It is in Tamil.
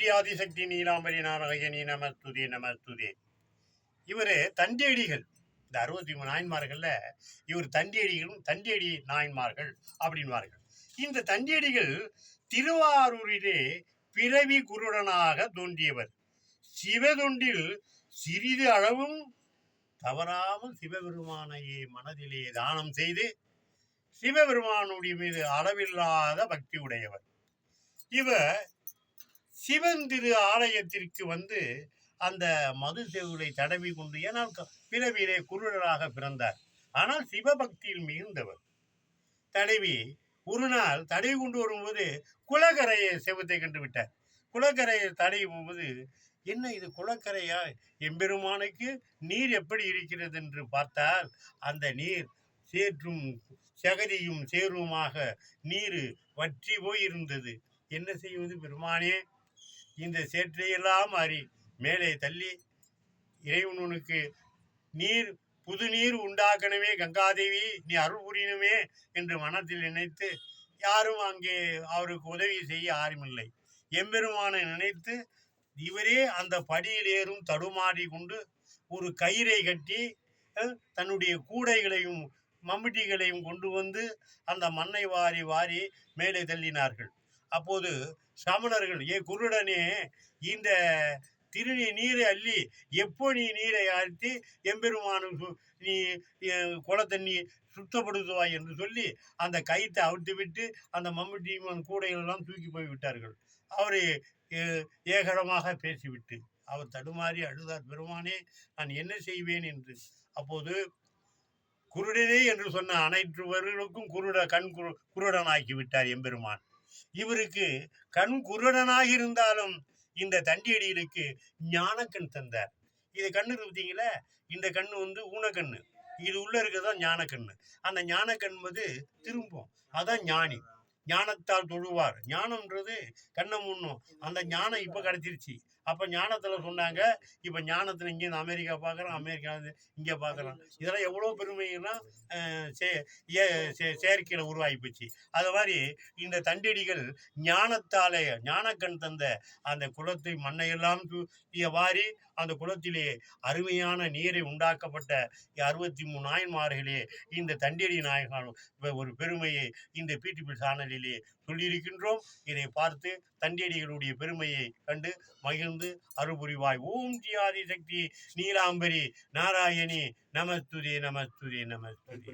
ஸ்ரீ ஆதிசக்தி நீலாம்பரி நாராயணி நமஸ்துதே நமஸ்துதே. இவர் தண்டியடிகள். இந்த 63 நாயன்மார்கள்ல இவர் தண்டியடிகளும் தண்டியடி நாயன்மார்கள் அப்படின்வார்கள். இந்த தண்டியடிகள் திருவாரூரிலே பிறவி குருடனாக தோன்றியவர். சிவதொண்டில் சிறிது அளவும் தவறாமல் சிவபெருமானையே மனதிலே தானம் செய்து சிவபெருமானுடைய மீது அளவில்லாத பக்தி உடையவர். இவர் சிவன் திரு ஆலயத்திற்கு வந்து அந்த மது செவுளை தடவி கொண்டு, ஏனால் பிறவிலே குருடராக பிறந்தார், ஆனால் சிவபக்தியில் மிகுந்தவர். தடவி ஒரு நாள் தடவி கொண்டு வரும்போது குளக்கரையை செவத்தை கண்டு விட்டார். குளக்கரையை தடவி போகும்போது, என்ன இது குளக்கரையா, எம்பெருமானுக்கு நீர் எப்படி இருக்கிறது என்று பார்த்தால் அந்த நீர் சேற்றும் சகதியும் சேருமாக நீர் வற்றி போயிருந்தது. என்ன செய்வது பெருமானே, இந்த சேற்றையெல்லாம் மாறி மேலே தள்ளி இறைவனுக்கு நீர் புது நீர் உண்டாக்கணுமே, கங்காதேவி நீ அருள் புரியணுமே என்று மனத்தில் நினைத்து, யாரும் அங்கே அவருக்கு உதவி செய்ய யாருமில்லை. எம்பெருமானை நினைத்து இவரே அந்த படியில் ஏறும் தடுமாறி கொண்டு ஒரு கயிறை கட்டி தன்னுடைய கூடைகளையும் மம்முட்டிகளையும் கொண்டு வந்து அந்த மண்ணை வாரி வாரி மேலே தள்ளினார்கள். அப்போது சமணர்கள், ஏ குருடனே, இந்த நீரை அள்ளி எப்போ நீ நீரை அழுத்தி எம்பெருமானுக்கு நீ குளத்தண்ணி சுத்தப்படுத்துவாய் என்று சொல்லி அந்த கயிற்றை அவிழ்த்து விட்டு அந்த மம்முட்டியும் கூடைகளெல்லாம் தூக்கி போய் விட்டார்கள். அவரை ஏகடமாக பேசிவிட்டு அவர் தடுமாறி அழுதார், பெருமானே நான் என்ன செய்வேன் என்று. அப்போது குருடனே என்று சொன்ன அனைத்துவர்களுக்கும் கண் குருடனாக்கி விட்டார் எம்பெருமான். இவருக்கு கண் குருடனாக இருந்தாலும் இந்த தண்டியடிகளுக்கு ஞானக்கண் தந்தார். இது கண்ணு பார்த்தீங்களா, இந்த கண்ணு வந்து ஊனக்கண்ணு, இது உள்ள இருக்கதான் ஞானக்கண்ணு. அந்த ஞானக்கண் திரும்பும், அதான் ஞானி. ஞானத்தால் தொழுவார். ஞானம்ன்றது கண்ணை முன்னும். அந்த ஞானம் இப்போ கிடைச்சிருச்சு. அப்போ ஞானத்தில் சொன்னாங்க, இப்போ ஞானத்தில் இங்கே அமெரிக்கா பார்க்குறோம், அமெரிக்கா இங்கே பார்க்குறோம். இதெல்லாம் எவ்வளோ பெருமைன்னா செயற்கையில் உருவாகி போச்சு. அது மாதிரி இந்த தண்டியடிகள் ஞானத்தாலே ஞானக்கண் தந்த அந்த குளத்தை மண்ணையெல்லாம் வாரி அந்த குளத்திலே அருமையான நீரை உண்டாக்கப்பட்ட 63 நாயன்மார்களே இந்த தண்டியடி நாயகன் ஒரு பெருமையை இந்த பிடிபி சேனலிலே சொல்லியிருக்கின்றோம். இதை பார்த்து தண்டியடிகளுடைய பெருமையை கண்டு மகிழ்ந்து அருள்புரிவாய். ஓம் ஸ்ரீ ஆதிசக்தி நீலாம்பரி நாராயணி நமஸ்துதே நமஸ்துதே நமஸ்துதே.